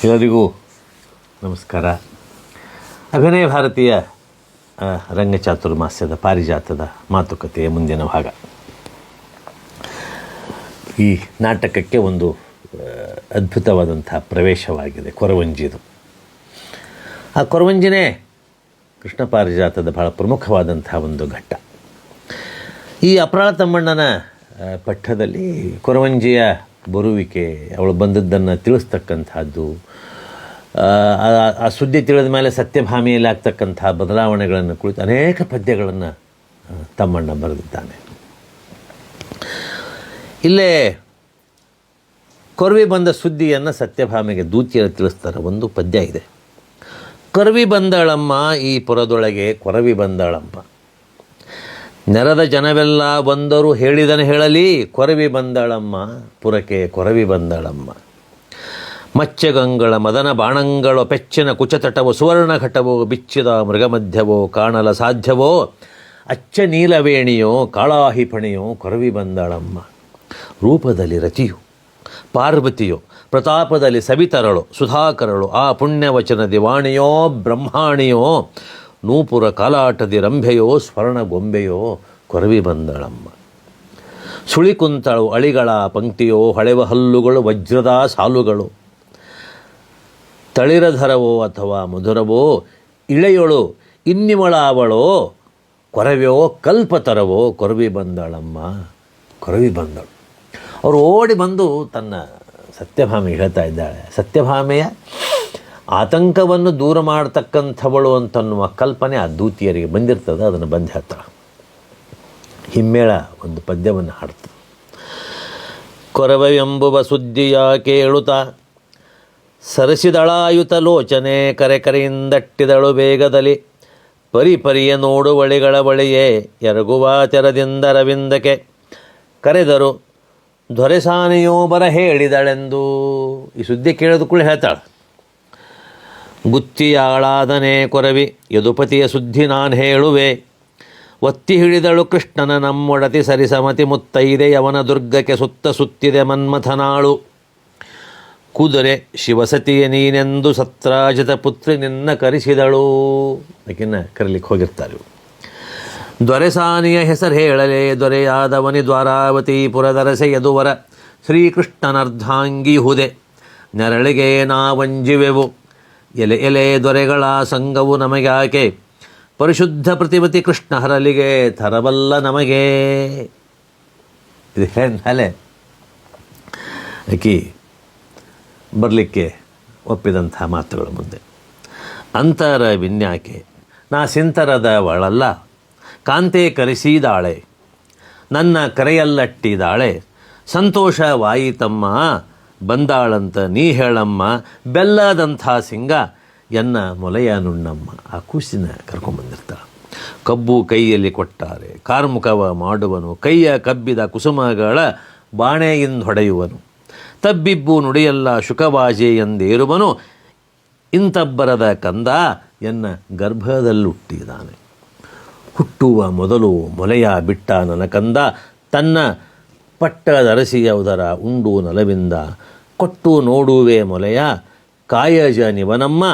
ಎಲ್ಲರಿಗೂ ನಮಸ್ಕಾರ. ಅಭಿನಯ ಭಾರತೀಯ ರಂಗಚಾತುರ್ಮಾಸ್ಯದ ಪಾರಿಜಾತದ ಮಾತುಕತೆಯ ಮುಂದಿನ ಭಾಗ. ಈ ನಾಟಕಕ್ಕೆ ಒಂದು ಅದ್ಭುತವಾದಂಥ ಪ್ರವೇಶವಾಗಿದೆ ಕೊರವಂಜಿದು. ಆ ಕೊರವಂಜಿನೇ ಕೃಷ್ಣ ಪಾರಿಜಾತದ ಬಹಳ ಪ್ರಮುಖವಾದಂಥ ಒಂದು ಘಟ್ಟ. ಈ ಅಪ್ರಾಳ ತಮ್ಮಣ್ಣನ ಪಠ್ಯದಲ್ಲಿ ಕೊರವಂಜಿಯ ಬರುವಿಕೆ, ಅವಳು ಬಂದದ್ದನ್ನು ತಿಳಿಸ್ತಕ್ಕಂಥದ್ದು, ಆ ಸುದ್ದಿ ತಿಳಿದ ಮೇಲೆ ಸತ್ಯಭಾಮಿಯಲ್ಲಿ ಆಗ್ತಕ್ಕಂಥ ಬದಲಾವಣೆಗಳನ್ನು ಕುರಿತು ಅನೇಕ ಪದ್ಯಗಳನ್ನು ತಮ್ಮಣ್ಣ ಬರೆದಿದ್ದಾನೆ. ಇಲ್ಲೇ ಕೊರವಿ ಬಂದ ಸುದ್ದಿಯನ್ನು ಸತ್ಯಭಾಮಿಗೆ ದೂತಿಯಲ್ಲಿ ತಿಳಿಸ್ತಾರೆ. ಒಂದು ಪದ್ಯ ಇದೆ, ಕೊರವಿ ಬಂದಳಮ್ಮ ಈ ಪುರದೊಳಗೆ ಕೊರವಿ ಬಂದಳಮ್ಮ, ನೆರೆದ ಜನವೆಲ್ಲ ಬಂದರು ಹೇಳಿದನು ಹೇಳಲಿ, ಕೊರವಿ ಬಂದಳಮ್ಮ ಪುರಕ್ಕೆ ಕೊರವಿ ಬಂದಳಮ್ಮ. ಮಚ್ಚಗಂಗಳ ಮದನ ಬಾಣಂಗಳೋ ಪೆಚ್ಚಿನ ಕುಚತಟವೋ ಸುವರ್ಣ ಘಟವೋ ಬಿಚ್ಚಿದ ಮೃಗಮಧ್ಯವೋ ಕಾಣಲ ಸಾಧ್ಯವೋ ಅಚ್ಚ ನೀಲವೇಣಿಯೋ ಕಾಳಾಹಿಪಣಿಯೋ ಕೊರವಿ ಬಂದಳಮ್ಮ. ರೂಪದಲ್ಲಿ ರತಿಯು ಪಾರ್ವತಿಯೋ ಪ್ರತಾಪದಲ್ಲಿ ಸವಿತರಳು ಸುಧಾಕರಳು ಆ ಪುಣ್ಯವಚನ ದಿವಾಣಿಯೋ ಬ್ರಹ್ಮಾಣಿಯೋ ನೂಪುರ ಕಾಲಾಟದಿ ರಂಭೆಯೋ ಸ್ವರ್ಣ ಗೊಂಬೆಯೋ ಕೊರವಿ ಬಂದಳಮ್ಮ. ಸುಳಿಕುಂತಳು ಅಳಿಗಳ ಪಂಕ್ತಿಯೋ ಹೊಳೆವ ಹಲ್ಲುಗಳು ವಜ್ರದ ಸಾಲುಗಳು, ತಳಿರಧರವೋ ಅಥವಾ ಮಧುರವೋ ಇಳೆಯೊಳು ಇನ್ನಿಮಳಾವಳೋ ಕೊರವೆಯೋ ಕಲ್ಪತರವೋ ಕೊರವಿ ಬಂದಳಮ್ಮ ಕೊರವಿ ಬಂದಳು. ಅವರು ಓಡಿ ಬಂದು ತನ್ನ ಸತ್ಯಭಾಮಿ ಹೇಳ್ತಾ ಇದ್ದಾಳೆ. ಸತ್ಯಭಾಮೆಯ ಆತಂಕವನ್ನು ದೂರ ಮಾಡತಕ್ಕಂಥವಳು ಅಂತನ್ನುವ ಕಲ್ಪನೆ ಆ ದೂತಿಯರಿಗೆ ಬಂದಿರ್ತದೆ. ಅದನ್ನು ಬಂದು ಹೇಳ್ತಾಳೆ. ಹಿಮ್ಮೇಳ ಒಂದು ಪದ್ಯವನ್ನು ಹಾಡ್ತದೆ. ಕೊರವೆಂಬುವ ಸುದ್ದಿಯ ಕೇಳುತ್ತಾ ಸರಸಿದಳಾಯುತ ಲೋಚನೆ ಕರೆಕರೆಯಿಂದಟ್ಟಿದಳು ಬೇಗದಲ್ಲಿ, ಪರಿಪರಿಯ ನೋಡುವಳಿಗಳ ಬಳಿಯೇ ಎರಗುವ ತೆರದಿಂದ ರವಿಂದಕ್ಕೆ ಕರೆದರು ದೊರೆಸಾನೆಯೋ ಬರ ಹೇಳಿದಳೆಂದು. ಈ ಸುದ್ದಿ ಕೇಳಿದ ಕೂಡ ಹೇಳ್ತಾಳೆ. ಗುತ್ತಿಯಾಳಾದನೆ ಕೊರವಿ ಯದುಪತಿಯ ಸುದ್ದಿ ನಾನು ಹೇಳುವೆ, ಒತ್ತಿ ಹಿಡಿದಳು ಕೃಷ್ಣನ ನಮ್ಮೊಡತಿ ಸರಿಸಮತಿ ಮುತ್ತೈದೆ ಯವನ ದುರ್ಗಕ್ಕೆ ಸುತ್ತ ಸುತ್ತಿದೆ ಮನ್ಮಥನಾಳು. ಕುದುರೆ ಶಿವಸತಿಯ ನೀನೆಂದು ಸತ್ರಾಜಿತ ಪುತ್ರಿ ನಿನ್ನ ಕರೆಸಿದಳು. ಯಾಕಿನ್ನ ಕರೀಲಿಕ್ಕೆ ಹೋಗಿರ್ತಾರೆ. ದೊರೆಸಾನಿಯ ಹೆಸರು ಹೇಳಲೆ ದೊರೆಯಾದವನಿ ದ್ವಾರಾವತಿ ಪುರದರಸೆ ಯದುವರ ಶ್ರೀಕೃಷ್ಣನರ್ಧಾಂಗಿ ಹುದೆ ನೆರಳಿಗೆ ನಾವಂಜಿವೆವು. ಎಲೆ ಎಲೆ ದೊರೆಗಳ ಸಂಗವು ನಮಗ್ಯಾಕೆ ಪರಿಶುದ್ಧ ಪ್ರತಿಮತಿ ಕೃಷ್ಣ ಹರಲಿಗೆ ತರಬಲ್ಲ ನಮಗೆ. ಇದು ಮೇಲೆ ಆಕಿ ಬರಲಿಕ್ಕೆ ಒಪ್ಪಿದಂಥ ಮಾತುಗಳು ಮುಂದೆ. ಅಂತರ ವಿನ್ಯಾಕೆ ನಾ ಸಿಂತರದ ಒಳಲ್ಲ ಕಾಂತೆ ಕರೆಸಿದಾಳೆ, ನನ್ನ ಕರೆಯಲ್ಲಟ್ಟಿದಾಳೆ ಸಂತೋಷವಾಯಿತಮ್ಮ ಬಂದಾಳಂತ ನೀ ಹೇಳಮ್ಮ, ಬೆಲ್ಲದಂಥ ಸಿಂಗ ಎನ್ನ ಮೊಲೆಯ ನುಣ್ಣಮ್ಮ. ಆ ಕೂಸಿನ ಕರ್ಕೊಂಬಂದಿರ್ತಾಳೆ. ಕಬ್ಬು ಕೈಯಲ್ಲಿ ಕೊಟ್ಟಾರೆ ಕಾರ್ಮುಕವ ಮಾಡುವನು, ಕೈಯ ಕಬ್ಬಿದ ಕುಸುಮಗಳ ಬಾಣೆಯಿಂದ ಹೊಡೆಯುವನು, ತಬ್ಬಿಬ್ಬು ನುಡಿಯಲ್ಲ ಶುಕವಾಜೆ ಎಂದೇರುವನು, ಇಂತಬ್ಬರದ ಕಂದ ಎನ್ನ ಗರ್ಭದಲ್ಲುಟ್ಟಿದ್ದಾನೆ. ಹುಟ್ಟುವ ಮೊದಲು ಮೊಲೆಯ ಬಿಟ್ಟ ನನ್ನ ಕಂದ, ತನ್ನ ಪಟ್ಟದರಸಿಯ ಉದರ ಉಂಡು ನಲವಿಂದ, ಕೊಟ್ಟು ನೋಡುವೆ ಮೊಲೆಯ ಕಾಯಜ ನಿವನಮ್ಮ,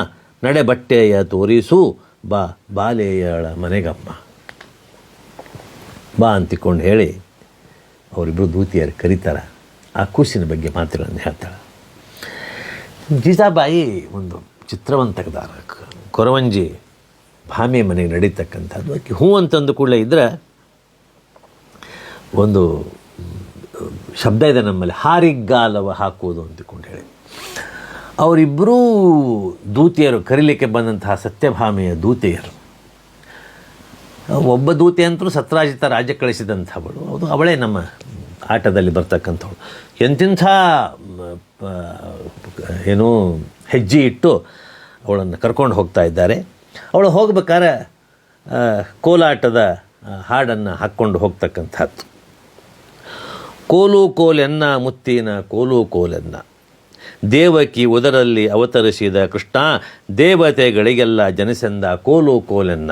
ನಡೆ ಬಟ್ಟೆಯ ತೋರಿಸು ಬಾ ಬಾಲೆಯಳ ಮನೆಗಮ್ಮ. ಬಾ ಅಂತಿಕೊಂಡು ಹೇಳಿ ಅವರಿಬ್ಬರು ದೂತಿಯರು ಕರೀತಾರೆ. ಆ ಕೂಸಿನ ಬಗ್ಗೆ ಮಾತುಗಳನ್ನು ಹೇಳ್ತಾಳೆ. ಜೀಜಾಬಾಯಿ ಒಂದು ಚಿತ್ರವನ್ನು ತೆಗೆದಾರ. ಕೊರವಂಜಿ ಭಾಮೆ ಮನೆಗೆ ನಡೀತಕ್ಕಂಥದ್ದು. ಆಕೆ ಹೂ ಅಂತಂದು ಕೂಡಲೇ ಇದ್ದರೆ ಒಂದು ಶಬ್ದ ಇದೆ ನಮ್ಮಲ್ಲಿ, ಹಾರಿಗಾಲವ ಹಾಕುವುದು ಅಂತಿಕೊಂಡು ಹೇಳಿ. ಅವರಿಬ್ಬರೂ ದೂತಿಯರು, ಕರೀಲಿಕ್ಕೆ ಬಂದಂತಹ ಸತ್ಯಭಾಮೆಯ ದೂತಿಯರು. ಒಬ್ಬ ದೂತಿ ಅಂತೂ ಸತ್ರಾಜಿತ ರಾಜ್ಯ ಕಳಿಸಿದಂಥವಳು, ಅದು ಅವಳೇ ನಮ್ಮ ಆಟದಲ್ಲಿ ಬರ್ತಕ್ಕಂಥವಳು. ಎಂತಿಂಥ ಏನು ಹೆಜ್ಜೆ ಇಟ್ಟು ಅವಳನ್ನು ಕರ್ಕೊಂಡು ಹೋಗ್ತಾ ಇದ್ದಾರೆ. ಅವಳು ಹೋಗ್ಬೇಕಾದ್ರೆ ಕೋಲಾಟದ ಹಾಡನ್ನು ಹಾಕ್ಕೊಂಡು ಹೋಗ್ತಕ್ಕಂಥದ್ದು. ಕೋಲು ಕೋಲೆನ್ನ ಮುತ್ತಿನ ಕೋಲು ಕೋಲೆನ್ನ, ದೇವಕಿ ಉದರಲ್ಲಿ ಅವತರಿಸಿದ ಕೃಷ್ಣ ದೇವತೆಗಳಿಗೆಲ್ಲ ಜನಿಸೆಂದ ಕೋಲು ಕೋಲೆನ್ನ.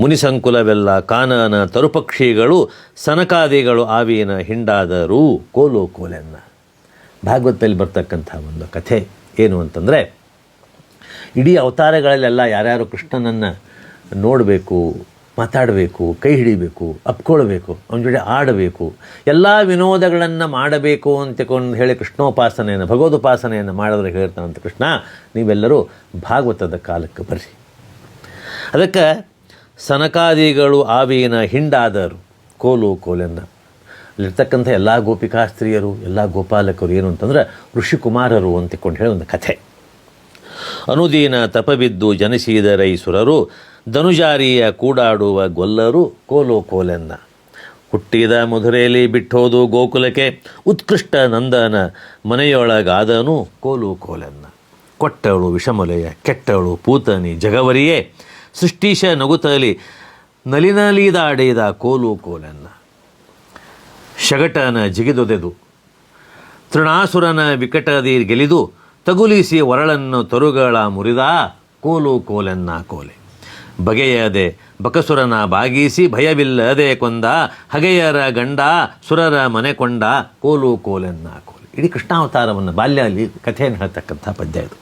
ಮುನಿಸಂಕುಲವೆಲ್ಲ ಕಾನನ ತರುಪಕ್ಷಿಗಳು ಸನಕಾದಿಗಳು ಆವಿನ ಹಿಂಡಾದರೂ ಕೋಲು ಕೋಲೆನ್ನ. ಭಾಗವತದಲ್ಲಿ ಬರ್ತಕ್ಕಂಥ ಒಂದು ಕಥೆ ಏನು ಅಂತಂದರೆ, ಇಡೀ ಅವತಾರಗಳಲ್ಲೆಲ್ಲ ಯಾರ್ಯಾರು ಕೃಷ್ಣನನ್ನು ನೋಡಬೇಕು, ಮಾತಾಡಬೇಕು, ಕೈ ಹಿಡಿಬೇಕು, ಅಪ್ಕೊಳ್ಬೇಕು, ಅವನ ಜೊತೆ ಆಡಬೇಕು, ಎಲ್ಲ ವಿನೋದಗಳನ್ನು ಮಾಡಬೇಕು ಅಂತಕೊಂಡು ಹೇಳಿ ಕೃಷ್ಣೋಪಾಸನೆಯನ್ನು, ಭಗವದುಪಾಸನೆಯನ್ನು ಮಾಡಿದ್ರೆ ಹೇಳ್ತಾನಂತ ಕೃಷ್ಣ, ನೀವೆಲ್ಲರೂ ಭಾಗವತದ ಕಾಲಕ್ಕೆ ಬರ್ರಿ. ಅದಕ್ಕೆ ಸನಕಾದಿಗಳು ಆವಿನ ಹಿಂಡಾದರು ಕೋಲು ಕೋಲೆನ್ನು. ಅಲ್ಲಿರ್ತಕ್ಕಂಥ ಎಲ್ಲ ಗೋಪಿಕಾ ಸ್ತ್ರೀಯರು, ಎಲ್ಲ ಗೋಪಾಲಕರು ಏನು ಅಂತಂದ್ರೆ ಋಷಿಕುಮಾರರು ಅಂತಕೊಂಡು ಹೇಳಿ ಒಂದು ಕಥೆ. ಅನುದೀನ ತಪಬಿದ್ದು ಜನಿಸಿದ ರೈಸುರರು, ಧನುಜಾರಿಯ ಕೂಡಾಡುವ ಗೊಲ್ಲರು ಕೋಲು ಕೋಲೆನ್ನ. ಹುಟ್ಟಿದ ಮಧುರೆಯಲ್ಲಿ ಬಿಟ್ಟೋದು ಗೋಕುಲಕ್ಕೆ, ಉತ್ಕೃಷ್ಟ ನಂದನ ಮನೆಯೊಳಗಾದನು ಕೋಲು ಕೋಲೆನ್ನ. ಕೊಟ್ಟವಳು ವಿಷಮಲೆಯ, ಕೆಟ್ಟವಳು ಪೂತನಿ ಜಗವರಿಯೇ, ಸೃಷ್ಟೀಶ ನಗುತ್ತಲಿ ನಲಿನಲಿದಾಡಿದ ಕೋಲು ಕೋಲೆನ್ನ. ಶಗಟನ ಜಿಗಿದೊದೆದು ತೃಣಾಸುರನ ವಿಕಟದಿ ಗೆಲಿದು, ತಗುಲಿಸಿ ಒರಳನ್ನು ತರುಗಳ ಮುರಿದ ಕೋಲು ಕೋಲೆನ್ನ ಕೋಲೆ. ಬಗೆಯದೆ ಬಕಸುರನ ಬಾಗಿಸಿ ಭಯವಿಲ್ಲದೆ ಕೊಂದ, ಹಗೆಯರ ಗಂಡ ಸುರರ ಮನೆ ಕೊಂಡ ಕೋಲು ಕೋಲೆನ್ನ ಕೋಲೆ. ಇಡೀ ಕೃಷ್ಣಾವತಾರವನ್ನು ಬಾಲ್ಯಲ್ಲಿ ಕಥೆಯನ್ನು ಹೇಳ್ತಕ್ಕಂಥ ಪದ್ಯ ಇದು.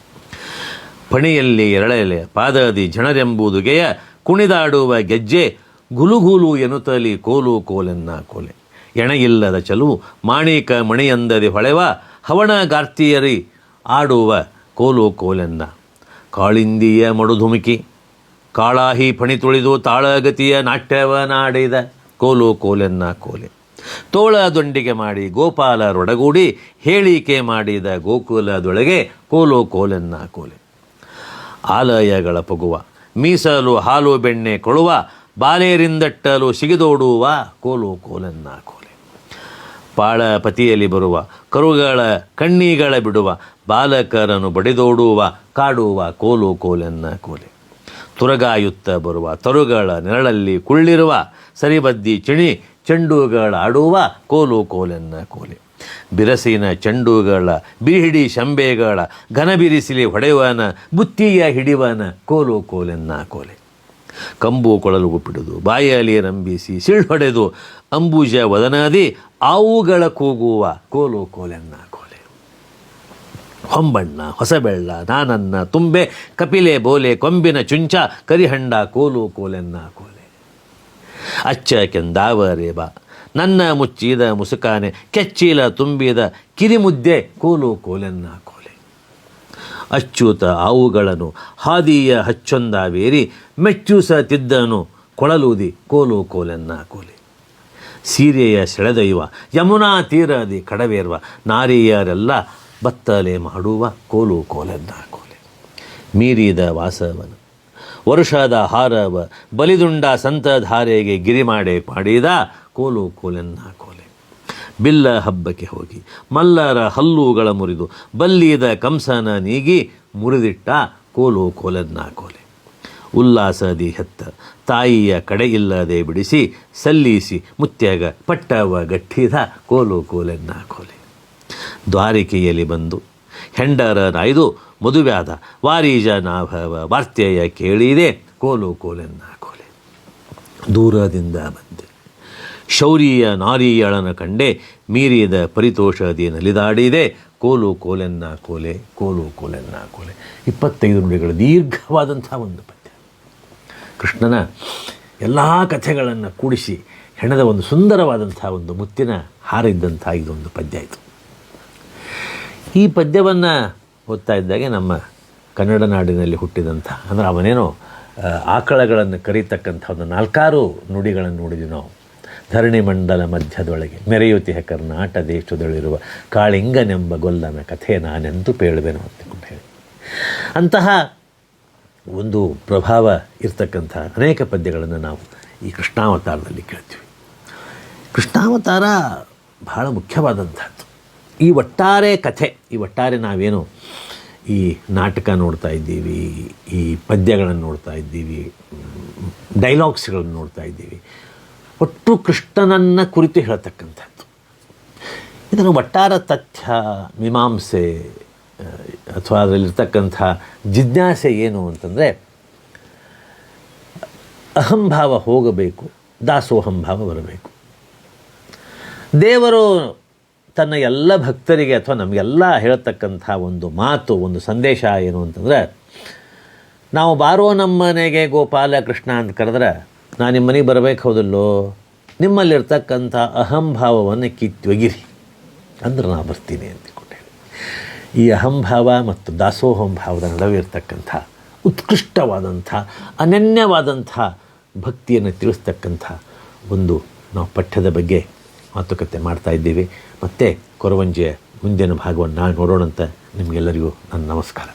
ಪಣಿಯಲ್ಲಿ ಎರಳೆಲೆ ಪಾದದಿ ಝಣರೆಂಬುದುಗೆಯ, ಕುಣಿದಾಡುವ ಗೆಜ್ಜೆ ಗುಲುಗುಲು ಎನ್ನುತ್ತಲಿ ಕೋಲು ಕೋಲೆನ್ನ ಕೋಲೆ. ಎಣೆಯಿಲ್ಲದ ಚಲುವು ಮಾಣಿಕ ಮಣಿಯಂದದಿ ಹೊಳೆವ, ಹವಣಗಾರ್ತಿಯರಿ ಆಡುವ ಕೋಲು ಕೋಲೆನ್ನ. ಕಾಳಿಂದಿಯ ಮಡುಧುಮುಕಿ ಕಾಳಾಹಿ ಫಣಿ ತುಳಿದು ತಾಳಗತಿಯ ನಾಟ್ಯವನಾಡಿದ ಕೋಲು ಕೋಲೆನ್ನ ಕೋಲೆ. ತೋಳ ದೊಂಡಿಗೆ ಮಾಡಿ ಗೋಪಾಲರೊಡಗೂಡಿ ಹೇಳಿಕೆ ಮಾಡಿದ ಗೋಕುಲದೊಳಗೆ ಕೋಲು ಕೋಲೆನ್ನ ಕೋಲೆ. ಆಲಯಗಳ ಪೊಗುವ ಮೀಸಲು ಹಾಲು ಬೆಣ್ಣೆ ಕೊಳುವ, ಬಾಲೇರಿಂದಟ್ಟಲು ಸಿಗಿದೋಡುವ ಕೋಲು ಕೋಲೆನ್ನ ಕೋಲೆ. ಪಾಳಪತಿಯಲ್ಲಿ ಬರುವ ಕರುಗಳ ಕಣ್ಣೀಗಳ ಬಿಡುವ, ಬಾಲಕರನ್ನು ಬಡಿದೋಡುವ ಕಾಡುವ ಕೋಲು ಕೋಲೆನ್ನ ಕೋಲೆ. ತುರಗಾಯುತ್ತ ಬರುವ ತರುಗಳ ನೆರಳಲ್ಲಿ ಕುಳ್ಳಿರುವ, ಸರಿಬದ್ದಿ ಚಿಣಿ ಚೆಂಡುಗಳಾಡುವ ಕೋಲು ಕೋಲೆನ್ನ ಕೋಲೆ. ಬಿರಸಿನ ಚೆಂಡುಗಳ ಬಿರಿಹಿಡಿ ಶಂಬೆಗಳ ಘನಬಿರಿಸಿಲಿ ಹೊಡೆಯುವನ, ಬುತ್ತಿಯ ಹಿಡಿವನ ಕೋಲು ಕೋಲೆನ್ನ ಕೋಲೆ. ಕಂಬು ಕೊಳಲು ಗುಪ್ಪಿಡುದು ಬಾಯಲ್ಲಿ ರಂಬಿಸಿ ಸಿಳ್ಹೊಡೆದು, ಅಂಬುಜ ವದನದಿ ಆವುಗಳ ಕೂಗುವ ಕೋಲು ಕೋಲೆನ್ನ ಕೋಲೆ. ಹೊಂಬಣ್ಣ ಹೊಸಬೆಳ್ಳ ನಾನನ್ನ ತುಂಬೆ ಕಪಿಲೆ ಬೋಲೆ ಕೊಂಬಿನ ಚುಂಚ ಕರಿಹಂಡ ಕೋಲು ಕೋಲೆನ್ನ ಕೋಲೆ. ಅಚ್ಚ ಕೆಂದಾವರೆ ಬಾ ನನ್ನ ಮುಚ್ಚಿದ ಮುಸುಕಾನೆ, ಕೆಚ್ಚೀಲ ತುಂಬಿದ ಕಿರಿಮುದ್ದೆ ಕೋಲು ಕೋಲೆನ್ನ ಕೋಲೆ. ಅಚ್ಚೂತ ಆವುಗಳನ್ನು ಹಾದಿಯ ಹಚ್ಚೊಂದಾವೇರಿ, ಮೆಚ್ಚೂಸ ತಿದ್ದನು ಕೊಳಲೂದಿ ಕೋಲು ಕೋಲೆನ್ನ ಕೋಲೆ. ಸೀರೆಯ ಸೆಳೆದೊಯ್ಯುವ ಯಮುನಾ ತೀರದಿ ಕಡವೇರ್ವ, ನಾರಿಯರೆಲ್ಲ ಬತ್ತಲೆ ಮಾಡುವ ಕೋಲು ಕೋಲೆನ್ನ ಕೋಲೆ. ಮೀರಿದ ವಾಸವನ ವರುಷದ ಹಾರವ ಬಲಿದುಂಡ ಸಂತಧಾರೆಗೆ ಗಿರಿಮಾಡೆ ಮಾಡಿದ ಕೋಲು ಕೋಲೆನ್ನ ಕೋಲೆ. ಬಿಲ್ಲ ಹಬ್ಬಕ್ಕೆ ಹೋಗಿ ಮಲ್ಲರ ಹಲ್ಲುಗಳ ಮುರಿದು, ಬಲ್ಲಿದ ಕಂಸನ ನೀಗಿ ಮುರಿದಿಟ್ಟ ಕೋಲು ಕೋಲೆನ್ನ ಕೋಲೆ. ಉಲ್ಲಾಸದಿ ಹೆತ್ತ ತಾಯಿಯ ಕಡೆಯಿಲ್ಲದೆ ಬಿಡಿಸಿ, ಸಲ್ಲಿಸಿ ಮುತ್ಯಾಗ ಪಟ್ಟವ ಗಟ್ಟಿದ ಕೋಲು ಕೋಲೆನ್ನ ಕೋಲೆ. ದ್ವಾರಿಕೆಯಲ್ಲಿ ಬಂದು ಹೆಂಡರ ನಾಯ್ದು ಮದುವ್ಯಾದ, ವಾರೀಜ ನಾಭವ ವಾರ್ತೆಯ ಕೇಳಿದೆ ಕೋಲು ಕೋಲೆನ್ನ ಕೋಲೆ. ದೂರದಿಂದ ಬಂದೆ ಶೌರ್ಯ ನಾರಿಯಳನ ಕಂಡೆ, ಮೀರಿದ ಪರಿತೋಷದಿ ನಲಿದಾಡಿದೆ ಕೋಲು ಕೋಲೆನ್ನ ಕೋಲೆ. ಕೋಲು ಕೋಲೆನ್ನ ಕೋಲೆ 25 ನುಡಿಗಳ ದೀರ್ಘವಾದಂಥ ಒಂದು ಪದ್ಯ. ಕೃಷ್ಣನ ಎಲ್ಲ ಕಥೆಗಳನ್ನು ಕೂಡಿಸಿ ಹೆಣದ ಒಂದು ಸುಂದರವಾದಂಥ ಒಂದು ಮುತ್ತಿನ ಹಾರ ಇದ್ದಂಥ ಇದೊಂದು ಪದ್ಯ ಆಯಿತು. ಈ ಪದ್ಯವನ್ನು ಓದ್ತಾ ಇದ್ದಾಗೆ ನಮ್ಮ ಕನ್ನಡ ನಾಡಿನಲ್ಲಿ ಹುಟ್ಟಿದಂಥ, ಅಂದರೆ ಅವನೇನೋ ಆಕಳಗಳನ್ನು ಕರೀತಕ್ಕಂಥ ಒಂದು 4 ನುಡಿಗಳನ್ನು ನೋಡಿದ್ವಿ ನಾವು. ಧರಣಿ ಮಂಡಲ ಮಧ್ಯದೊಳಗೆ ಮೆರೆಯುತಿಹ ಕರ್ನಾಟ ದೇಶದೊಳಿರುವ ಕಾಳಿಂಗನೆಂಬ ಗೊಲ್ಲನ ಕಥೆ ನಾನೆಂದು ಪೇಳುವೆನು ಅಂತಕೊಂಡು ಹೇಳಿ, ಅಂತಹ ಒಂದು ಪ್ರಭಾವ ಇರ್ತಕ್ಕಂಥ ಅನೇಕ ಪದ್ಯಗಳನ್ನು ನಾವು ಈ ಕೃಷ್ಣಾವತಾರದಲ್ಲಿ ಕೇಳ್ತೀವಿ. ಕೃಷ್ಣಾವತಾರ ಬಹಳ ಮುಖ್ಯವಾದಂಥದ್ದು. ಈ ಒಟ್ಟಾರೆ ಕಥೆ, ಈ ಒಟ್ಟಾರೆ ನಾವೇನು ಈ ನಾಟಕ ನೋಡ್ತಾ ಇದ್ದೀವಿ, ಈ ಪದ್ಯಗಳನ್ನು ನೋಡ್ತಾ ಇದ್ದೀವಿ, ಡೈಲಾಗ್ಸ್ಗಳನ್ನು ನೋಡ್ತಾ ಇದ್ದೀವಿ, ಒಟ್ಟು ಕೃಷ್ಣನನ್ನು ಕುರಿತು ಹೇಳ್ತಕ್ಕಂಥದ್ದು. ಇದನ್ನು ಒಟ್ಟಾರೆ ತಥ್ಯ ಮೀಮಾಂಸೆ ಅಥವಾ ಅದರಲ್ಲಿರ್ತಕ್ಕಂಥ ಜಿಜ್ಞಾಸೆ ಏನು ಅಂತಂದರೆ, ಅಹಂಭಾವ ಹೋಗಬೇಕು, ದಾಸೋಹಂಭಾವ ಬರಬೇಕು. ದೇವರು ತನ್ನ ಎಲ್ಲ ಭಕ್ತರಿಗೆ ಅಥವಾ ನಮಗೆಲ್ಲ ಹೇಳ್ತಕ್ಕಂಥ ಒಂದು ಮಾತು, ಒಂದು ಸಂದೇಶ ಏನು ಅಂತಂದರೆ, ನಾವು ಬಾರೋ ನಮ್ಮ ಮನೆಗೆ ಗೋಪಾಲ ಕೃಷ್ಣ ಅಂತ ಕರೆದ್ರೆ ನಾನು ನಿಮ್ಮ ಮನೆಗೆ ಬರಬೇಕು ಹೌದಲ್ಲೋ, ನಿಮ್ಮಲ್ಲಿರ್ತಕ್ಕಂಥ ಅಹಂಭಾವವನ್ನು ಕಿತ್ತೊಗಿರಿ ಅಂದ್ರೆ ನಾನು ಬರ್ತೀನಿ ಅಂತಿಕೊಂಡೆ. ಈ ಅಹಂಭಾವ ಮತ್ತು ದಾಸೋಹಂಭಾವದ ನಡುವೆ ಇರ್ತಕ್ಕಂಥ ಉತ್ಕೃಷ್ಟವಾದಂಥ ಅನನ್ಯವಾದಂಥ ಭಕ್ತಿಯನ್ನು ತಿಳಿಸ್ತಕ್ಕಂಥ ಒಂದು ನಾವು ಪಠ್ಯದ ಬಗ್ಗೆ ಮಾತುಕತೆ ಮಾಡ್ತಾಯಿದ್ದೀವಿ. ಮತ್ತು ಕೊರವಂಜಿಯ ಮುಂದಿನ ಭಾಗವನ್ನು ನೋಡೋಣಂತ ನಿಮಗೆಲ್ಲರಿಗೂ ನನ್ನ ನಮಸ್ಕಾರ.